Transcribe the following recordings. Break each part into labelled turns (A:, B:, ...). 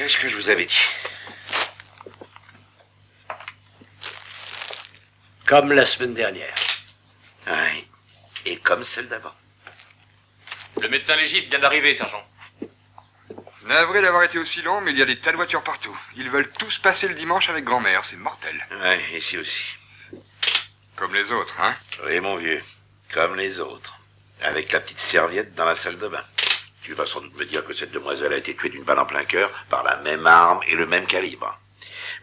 A: Qu'est-ce que je vous avais dit?
B: Comme la semaine dernière.
A: Oui. Et comme celle d'avant.
C: Le médecin légiste vient d'arriver, sergent.
D: Navré d'avoir été aussi long, mais il y a des tas de voitures partout. Ils veulent tous passer le dimanche avec grand-mère, c'est mortel.
A: Oui, ici aussi.
D: Comme les autres, hein?
A: Oui, mon vieux. Comme les autres. Avec la petite serviette dans la salle de bain. Tu vas sans doute me dire que cette demoiselle a été tuée d'une balle en plein cœur par la même arme et le même calibre.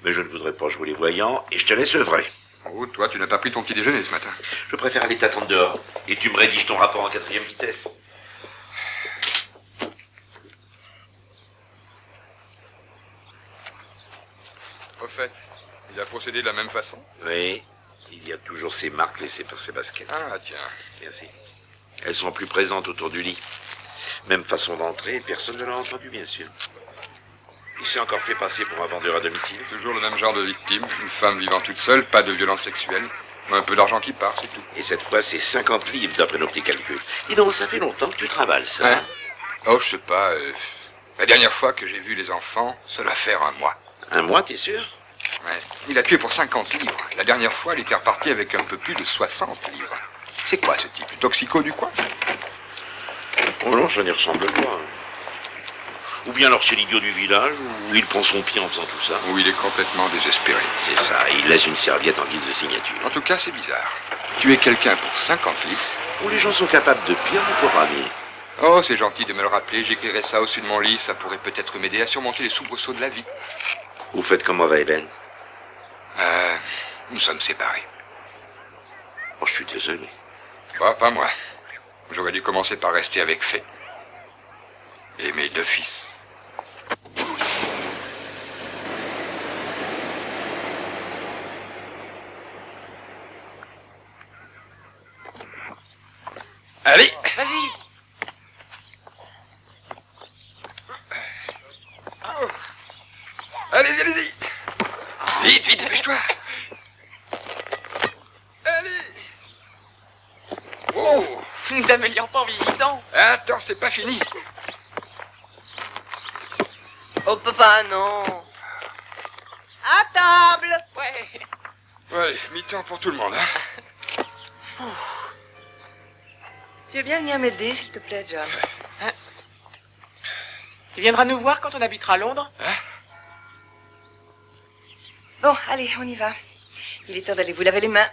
A: Mais je ne voudrais pas jouer les voyants et je te laisse œuvrer.
D: Oh, toi, tu n'as pas pris ton petit déjeuner ce matin.
A: Je préfère aller t'attendre dehors et tu me rédiges ton rapport en 4e vitesse.
D: Au fait, il a procédé de la même façon?
A: Oui, il y a toujours ces marques laissées par ses baskets.
D: Ah, tiens.
A: Merci. Elles sont plus présentes autour du lit. Même façon d'entrer, personne ne l'a entendu, bien sûr. Il s'est encore fait passer pour un vendeur à domicile.
D: Toujours le même genre de victime, une femme vivant toute seule, pas de violence sexuelle, un peu d'argent qui part, c'est tout.
A: Et cette fois, c'est 50 livres d'après nos petits calculs. Dis donc, ça fait longtemps que tu travailles, ça.
D: Hein? Oh, je sais pas, la dernière fois que j'ai vu les enfants, ça doit faire un mois.
A: Un mois, t'es sûr?
D: Ouais. Il a tué pour 50 livres. La dernière fois, il était reparti avec un peu plus de 60 livres. C'est quoi ce type? Le toxico du coin?
A: Oh non, ça n'y ressemble pas. Ou bien alors c'est l'idiot du village, ou il prend son pied en faisant tout ça.
D: Ou il est complètement désespéré.
A: C'est ça, et il laisse une serviette en guise de signature.
D: En tout cas, c'est bizarre. Tuer quelqu'un pour 50 livres.
A: Où les gens sont capables de pire, mon pauvre ami.
D: Oh, c'est gentil de me le rappeler. J'écrirai ça au-dessus de mon lit. Ça pourrait peut-être m'aider à surmonter les soubresauts de la vie.
A: Vous faites comment va Hélène?
D: Nous sommes séparés.
A: Oh, je suis désolé.
D: Bah, pas moi. J'aurais dû commencer par rester avec Fay. Et mes 2 fils. Allez,
C: Vas-y.
D: allez-y, allez-y. Vite, vite, dépêche-toi. Allez. Oh.
E: Tu ne t'améliores pas en vieillissant.
D: Attends, c'est pas fini.
E: Oh papa, non. À table. Ouais.
D: Allez, mi-temps pour tout le monde, hein.
F: Tu veux bien venir m'aider, s'il te plaît, John?
E: Hein? Tu viendras nous voir quand on habitera à Londres?
D: Hein?
F: Bon, allez, on y va. Il est temps d'aller vous laver les mains.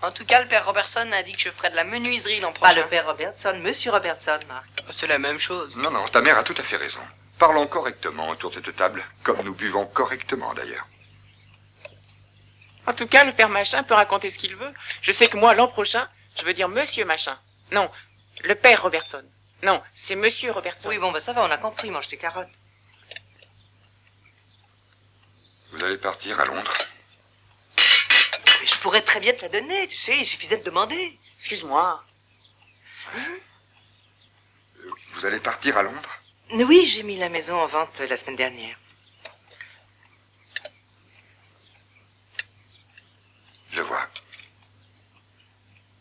E: En tout cas, le père Robertson a dit que je ferais de la menuiserie l'an
F: Pas
E: prochain.
F: le père Robertson, monsieur Robertson, Marc.
E: C'est la même chose.
D: Non, non, ta mère a tout à fait raison. Parlons correctement autour de cette table, comme nous buvons correctement d'ailleurs.
E: En tout cas, le père Machin peut raconter ce qu'il veut. Je sais que moi, l'an prochain, je veux dire monsieur Machin. Non, le père Robertson. Non, c'est monsieur Robertson.
F: Oui, bon, ben ça va, on a compris, mange tes carottes.
D: Vous allez partir à Londres?
F: Mais je pourrais très bien te la donner, tu sais, il suffisait de demander.
E: Excuse-moi.
D: Vous allez partir à Londres?
F: Oui, j'ai mis la maison en vente la semaine dernière.
D: Je vois.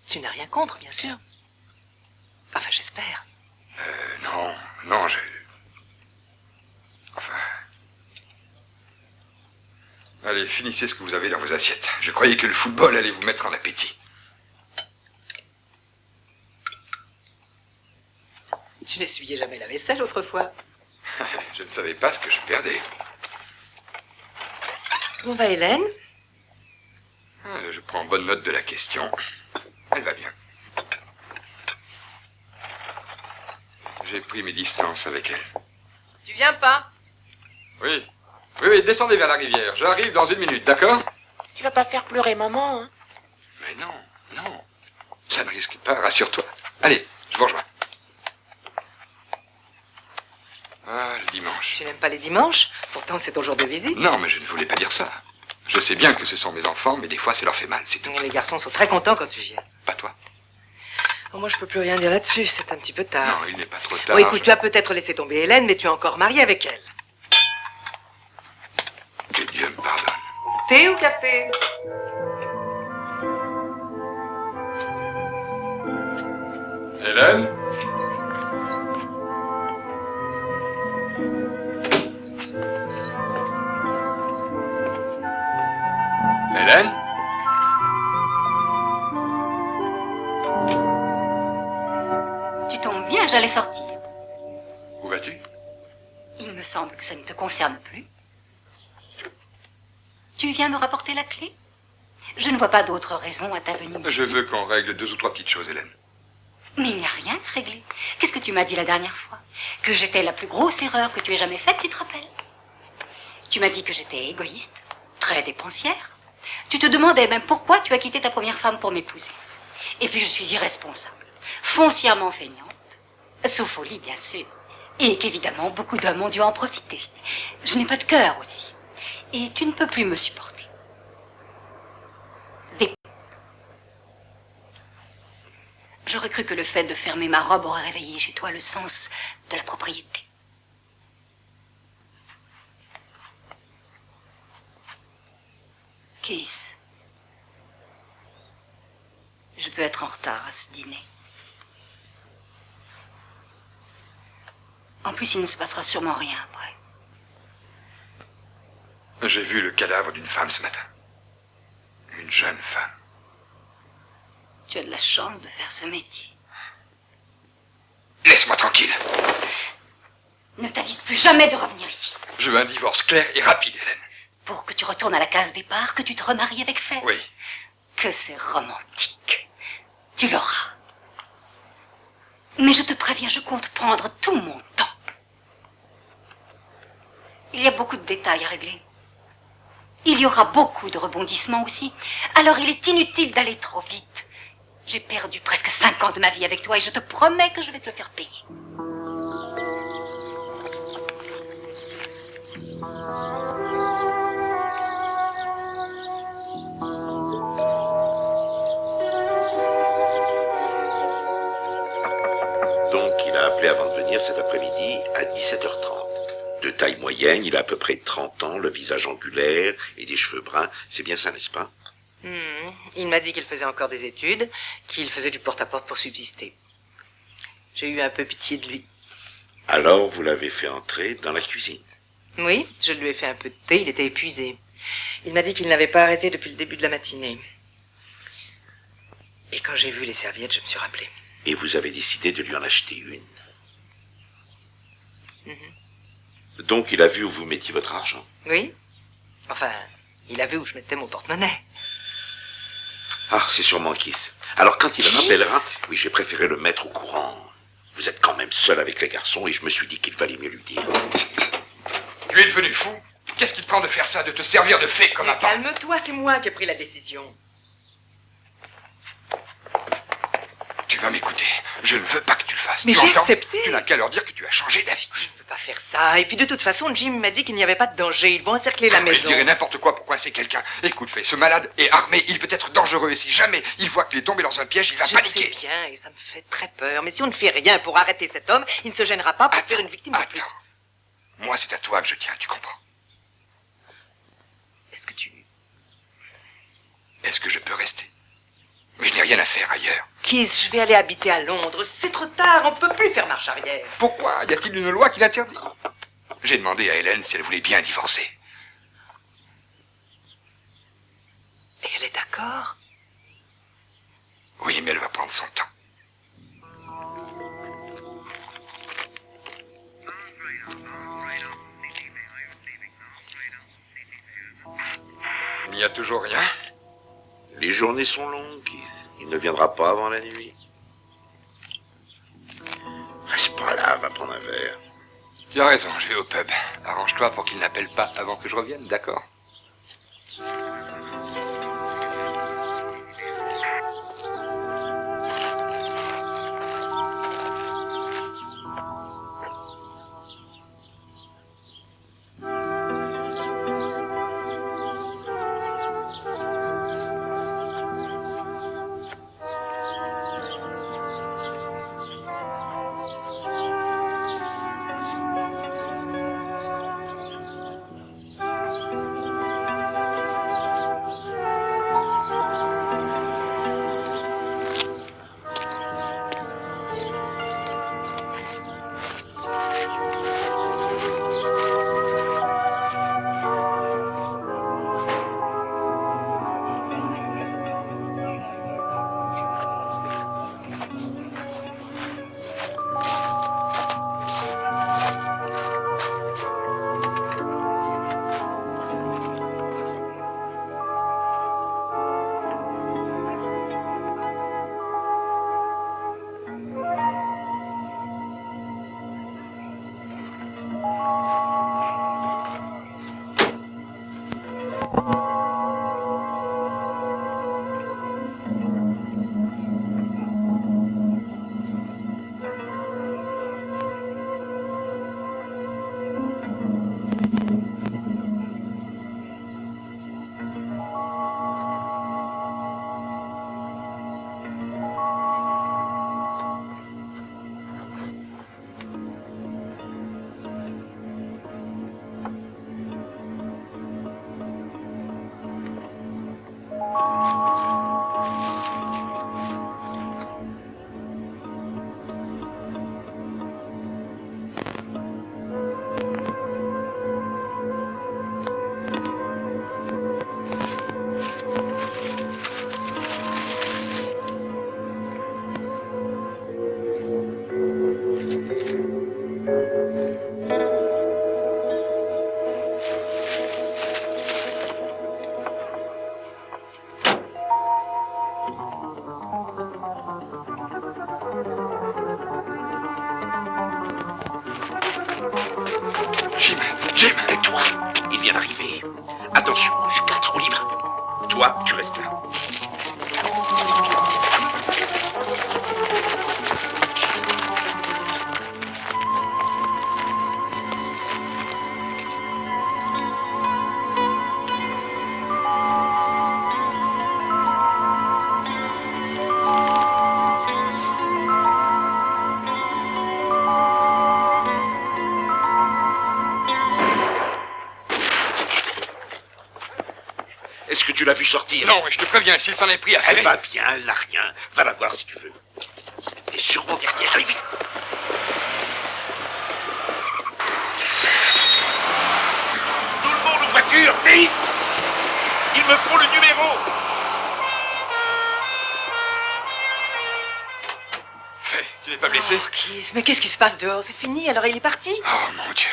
F: Tu n'as rien contre, bien sûr. Enfin, j'espère.
D: Non, non, Enfin... Allez, finissez ce que vous avez dans vos assiettes. Je croyais que le football allait vous mettre en appétit.
F: Tu n'essuyais jamais la vaisselle autrefois.
D: Je ne savais pas ce que je perdais.
F: Comment va Hélène?
D: Je prends bonne note de la question. Elle va bien. J'ai pris mes distances avec elle.
E: Tu viens pas?
D: Oui. Oui, descendez vers la rivière. J'arrive dans 1 minute, d'accord?
E: Tu vas pas faire pleurer maman, hein?
D: Mais non, non. Ça ne risque pas, rassure-toi. Allez, je vous rejoins. Ah, le dimanche.
F: Tu n'aimes pas les dimanches? Pourtant, c'est ton jour de visite.
D: Non, mais je ne voulais pas dire ça. Je sais bien que ce sont mes enfants, mais des fois, ça leur fait mal, c'est tout.
F: Les garçons sont très contents quand tu viens.
D: Pas toi.
F: Oh, moi, je peux plus rien dire là-dessus, c'est un petit peu tard.
D: Non, il n'est pas trop tard.
F: Bon, écoute, tu as peut-être laissé tomber Hélène, mais tu es encore marié avec elle.
D: Que Dieu me pardonne.
F: Thé ou café?
D: Hélène? Hélène?
G: Tu tombes bien, j'allais sortir.
D: Où vas-tu?
G: Il me semble que ça ne te concerne plus. Tu viens me rapporter la clé? Je ne vois pas d'autre raison à ta venue ici.
D: Je veux qu'on règle 2 ou 3 petites choses, Hélène.
G: Mais il n'y a rien à régler. Qu'est-ce que tu m'as dit la dernière fois? Que j'étais la plus grosse erreur que tu aies jamais faite, tu te rappelles? Tu m'as dit que j'étais égoïste, très dépensière. Tu te demandais même pourquoi tu as quitté ta première femme pour m'épouser. Et puis je suis irresponsable, foncièrement feignante, sous folie bien sûr, et qu'évidemment beaucoup d'hommes ont dû en profiter. Je n'ai pas de cœur aussi, et tu ne peux plus me supporter. C'est... J'aurais cru que le fait de fermer ma robe aurait réveillé chez toi le sens de la propriété. Keith, je peux être en retard à ce dîner. En plus, il ne se passera sûrement rien après.
D: J'ai vu le cadavre d'une femme ce matin. Une jeune femme.
G: Tu as de la chance de faire ce métier.
D: Laisse-moi tranquille.
G: Ne t'avise plus jamais de revenir ici.
D: Je veux un divorce clair et rapide, Hélène.
G: Pour que tu retournes à la case départ, que tu te remaries avec Faye.
D: Oui.
G: Que c'est romantique. Tu l'auras. Mais je te préviens, je compte prendre tout mon temps. Il y a beaucoup de détails à régler. Il y aura beaucoup de rebondissements aussi. Alors il est inutile d'aller trop vite. J'ai perdu presque 5 ans de ma vie avec toi et je te promets que je vais te le faire payer.
A: Donc, il a appelé avant de venir cet après-midi à 17h30. De taille moyenne, il a à peu près 30 ans, le visage angulaire et des cheveux bruns. C'est bien ça, n'est-ce pas?
F: Il m'a dit qu'il faisait encore des études, qu'il faisait du porte-à-porte pour subsister. J'ai eu un peu pitié de lui.
A: Alors, vous l'avez fait entrer dans la cuisine.
F: Oui, je lui ai fait un peu de thé, il était épuisé. Il m'a dit qu'il n'avait pas arrêté depuis le début de la matinée. Et quand j'ai vu les serviettes, je me suis rappelé.
A: Et vous avez décidé de lui en acheter une. Donc, il a vu où vous mettiez votre argent.
F: Oui. Enfin, il a vu où je mettais mon porte-monnaie.
A: Ah, c'est sûrement Keith. Alors, quand il en appellera, oui, j'ai préféré le mettre au courant. Vous êtes quand même seul avec les garçons et je me suis dit qu'il valait mieux lui dire.
D: Tu es devenu fou? Qu'est-ce qui te prend de faire ça, de te servir de fée comme un pain?
F: Calme-toi, c'est moi qui ai pris la décision.
D: Tu vas m'écouter. Je ne veux pas que tu le fasses.
F: Mais
D: Tu
F: j'ai
D: entends?
F: accepté.
D: Tu n'as qu'à leur dire que tu as changé d'avis.
F: Je ne peux pas faire ça. Et puis de toute façon, Jim m'a dit qu'il n'y avait pas de danger. Ils vont encercler la
D: Il
F: maison.
D: dirait n'importe quoi pour coincer quelqu'un. Écoute, Faye, ce malade est armé. Il peut être dangereux. Et si jamais il voit qu'il est tombé dans un piège, il va
F: Je
D: paniquer.
F: sais bien, et ça me fait très peur. Mais si on ne fait rien pour arrêter cet homme, il ne se gênera pas pour faire une victime de plus.
D: Attends. Moi, c'est à toi que je tiens, tu comprends?
F: Est-ce que tu...
D: Est-ce que je peux rester? Mais je n'ai rien à faire ailleurs.
F: Keith, je vais aller habiter à Londres. C'est trop tard, on ne peut plus faire marche arrière.
D: Pourquoi? Y a-t-il une loi qui l'interdit? J'ai demandé à Hélène si elle voulait bien divorcer.
F: Et elle est d'accord?
D: Oui, mais elle va prendre son temps. Il n'y a toujours rien?
A: Les journées sont longues, Keith. Il ne viendra pas avant la nuit. Reste pas là, va prendre un verre.
D: Tu as raison, je vais au pub. Arrange-toi pour qu'il n'appelle pas avant que je revienne, d'accord?
A: Jim, tais-toi. Il vient d'arriver. Attention, je 4, on y va. Toi, tu restes là. Est-ce que tu l'as vu sortir?
D: Non, mais je te préviens, s'il s'en est pris assez...
A: Elle va bien, elle n'a rien. Va la voir si tu veux. Et sûrement derrière, allez vite. Tout le monde aux voitures, vite. Il me faut le numéro.
D: Fais, tu n'es pas blessé?
F: Oh, Keith, mais qu'est-ce qui se passe dehors? C'est fini, alors il est parti?
D: Oh, mon Dieu.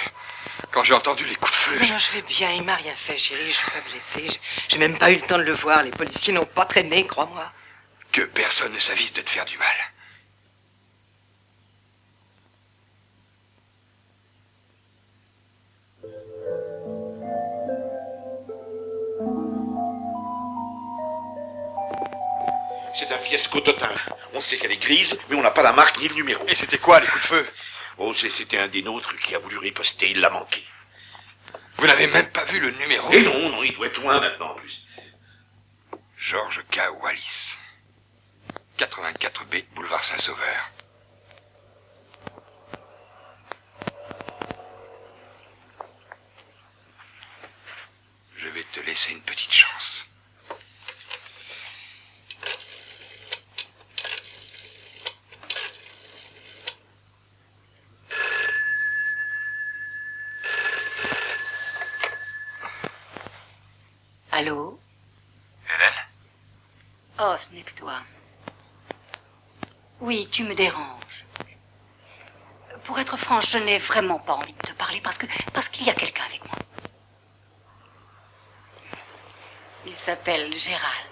D: Quand j'ai entendu les coups de feu...
F: Non, je vais bien, il m'a rien fait, chérie, je suis pas blessée. J'ai même pas eu le temps de le voir, les policiers n'ont pas traîné, crois-moi.
D: Que personne ne s'avise de te faire du mal.
A: C'est un fiasco total. On sait qu'elle est grise, mais on n'a pas la marque ni le numéro.
D: Et c'était quoi, les coups de feu?
A: Oh, c'était un des nôtres qui a voulu riposter, il l'a manqué.
D: Vous n'avez même pas vu le numéro?
A: Et non, non, il doit être loin maintenant en plus.
D: George K. Wallis. 84B, boulevard Saint-Sauveur. Je vais te laisser une petite chance.
G: Allô?
D: Hélène?
G: Oh, ce n'est que toi. Oui, tu me déranges. Pour être franche, je n'ai vraiment pas envie de te parler parce qu'il y a quelqu'un avec moi. Il s'appelle Gérald.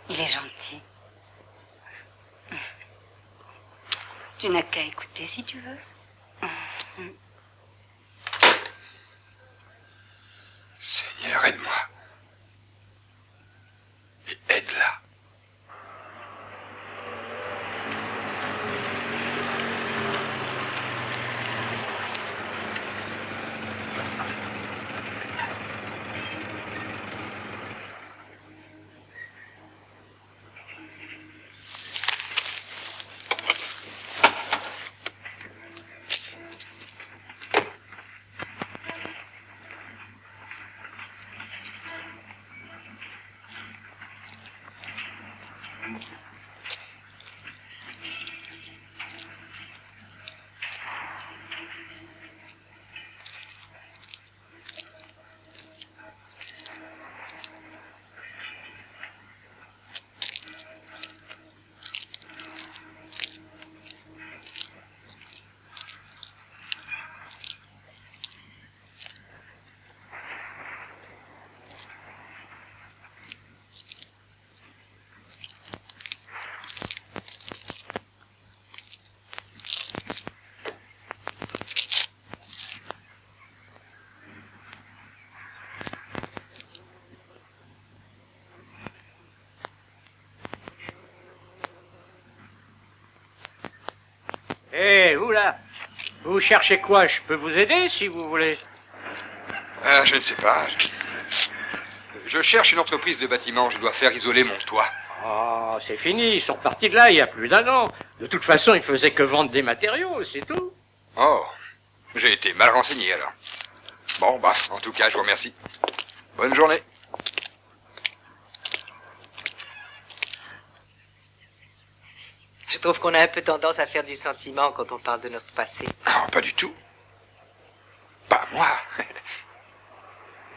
G: Il est gentil. Tu n'as qu'à écouter si tu veux.
D: Seigneur, aide-moi. Et aide-la.
B: Eh, vous là, vous cherchez quoi? Je peux vous aider si vous voulez.
D: Ah, je ne sais pas. Je cherche une entreprise de bâtiment. Je dois faire isoler mon toit.
B: Oh, c'est fini, ils sont partis de là il y a plus d'un an. De toute façon, ils faisaient que vendre des matériaux, c'est tout.
D: Oh, j'ai été mal renseigné alors. Bon, bah, en tout cas, je vous remercie. Bonne journée.
F: Je trouve qu'on a un peu tendance à faire du sentiment quand on parle de notre passé.
D: Non, pas du tout. Pas moi.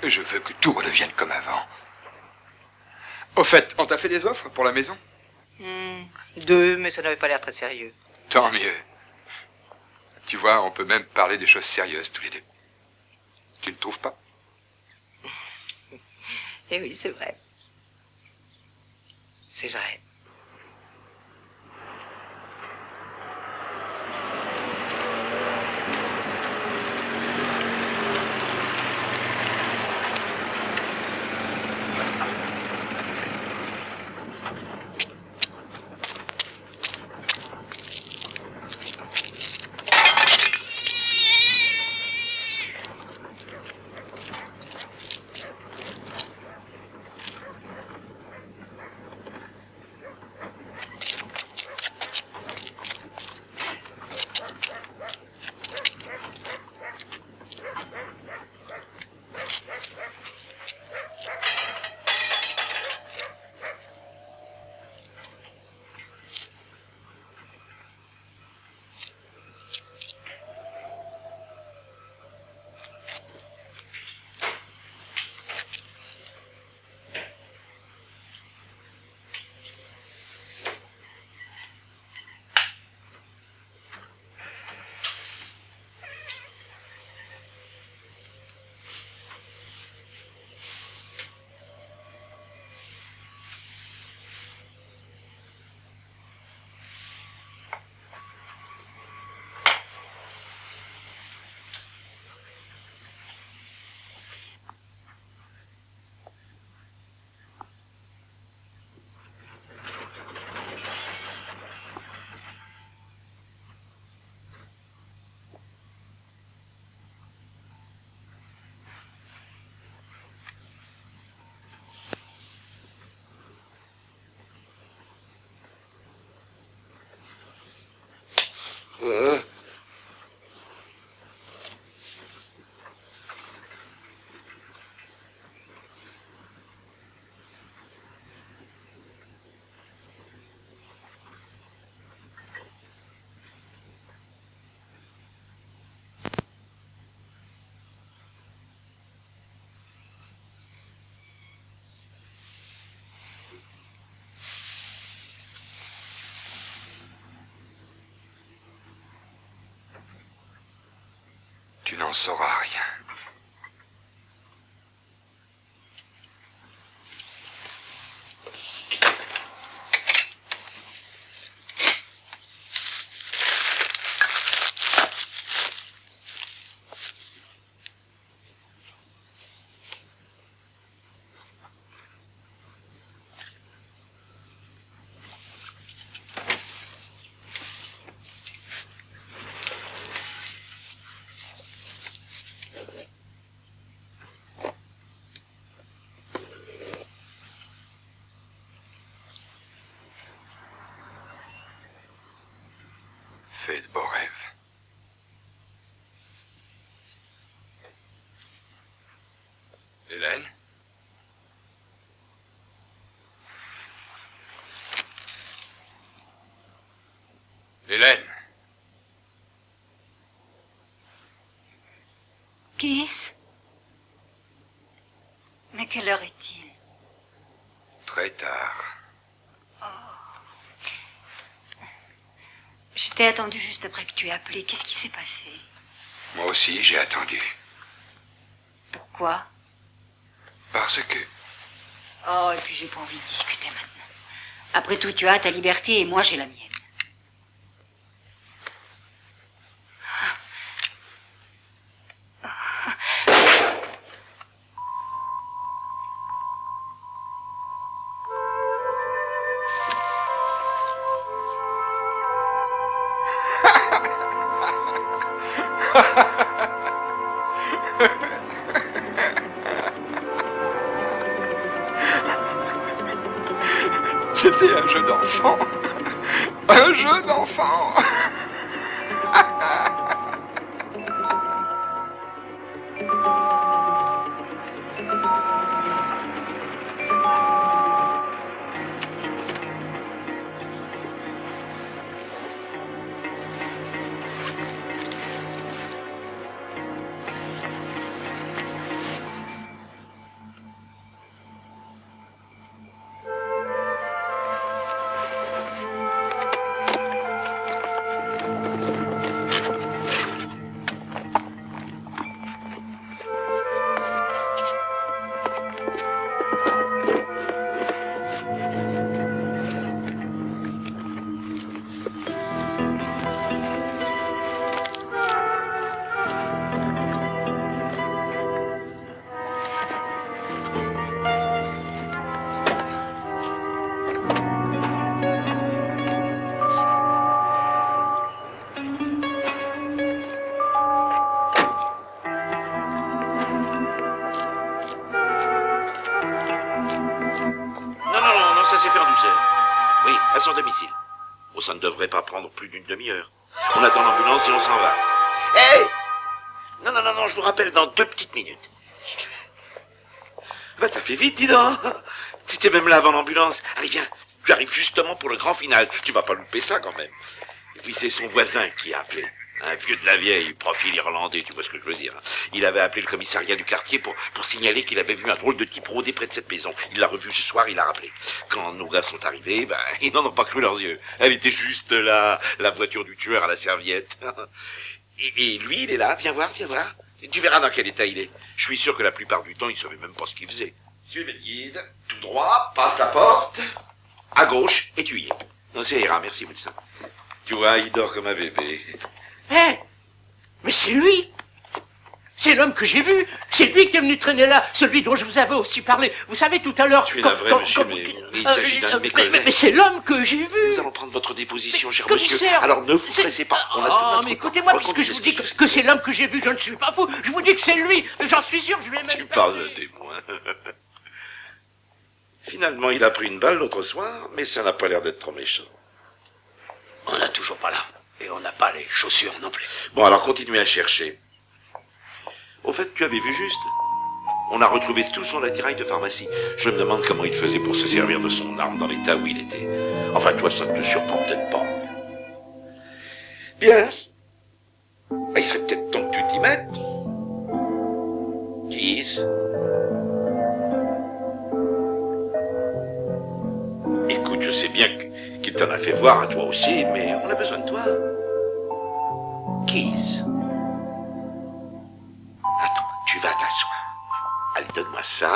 D: Je veux que tout redevienne comme avant. Au fait, on t'a fait des offres pour la maison?
F: 2, mais ça n'avait pas l'air très sérieux.
D: Tant mieux. Tu vois, on peut même parler des choses sérieuses tous les deux. Tu ne trouves pas?
F: Eh oui, c'est vrai. C'est vrai.
D: Tu n'en sauras rien. Fais de beaux rêves. Hélène? Hélène?
G: Qui est-ce? Mais quelle heure est-il?
D: Très tard.
G: Je t'ai attendu juste après que tu aies appelé. Qu'est-ce qui s'est passé?
D: Moi aussi, j'ai attendu.
G: Pourquoi?
D: Parce que...
G: Oh, et puis j'ai pas envie de discuter maintenant. Après tout, tu as ta liberté et moi j'ai la mienne.
D: C'était un jeu d'enfant. Un jeu d'enfant.
A: Ça s'est fait en douceur. Oui, à son domicile. Oh, ça ne devrait pas prendre plus d'une demi-heure. On attend l'ambulance et on s'en va. Hé Non, non, non, non, je vous rappelle dans 2 petites minutes. Bah, t'as fait vite, dis donc. Tu étais même là avant l'ambulance. Allez, viens, tu arrives justement pour le grand final. Tu vas pas louper ça, quand même. Et puis, c'est son voisin qui a appelé. Un vieux de la vieille, profil irlandais, tu vois ce que je veux dire. Il avait appelé le commissariat du quartier pour signaler qu'il avait vu un drôle de type rôder près de cette maison. Il l'a revu ce soir, il l'a rappelé. Quand nos gars sont arrivés, ben, ils n'en ont pas cru leurs yeux. Elle était juste là, la voiture du tueur à la serviette. Et lui, il est là, viens voir, viens voir. Tu verras dans quel état il est. Je suis sûr que la plupart du temps, il savait même pas ce qu'il faisait. Suivez le guide, tout droit, passe la porte, à gauche, et tu y es. Non, ça ira, merci Wilson. Tu vois, il dort comme un bébé.
B: Hé, mais c'est lui. C'est l'homme que j'ai vu. C'est lui qui est venu traîner là, celui dont je vous avais aussi parlé. Vous savez, tout à l'heure...
A: Tu es navré, monsieur, mais il s'agit d'un de mes collègues.
B: Mais c'est l'homme que j'ai vu.
A: Nous allons prendre votre déposition, cher
B: commissaire,
A: monsieur. Alors ne vous pressez pas. On a tout notre
B: mais
A: temps.
B: écoutez-moi, puisque je vous dis que c'est l'homme que j'ai vu, je ne suis pas fou. Je vous dis que c'est lui. J'en suis sûr, je vais même...
A: Tu parles de témoin. Finalement, il a pris une balle l'autre soir, mais ça n'a pas l'air d'être trop méchant.
H: On n'a toujours pas là. Et on n'a pas les chaussures non plus.
A: Bon, alors continuez à chercher. Au fait, tu avais vu juste. On a retrouvé tout son attirail de pharmacie. Je me demande comment il faisait pour se servir de son arme dans l'état où il était. Enfin, toi, ça ne te surprend peut-être pas. Bien. Il serait peut-être temps que tu t'y mettes. Keith. Écoute, je sais bien qu'il t'en a fait voir à toi aussi, mais on a besoin de toi. Keith. Attends, tu vas t'asseoir. Allez, donne-moi ça.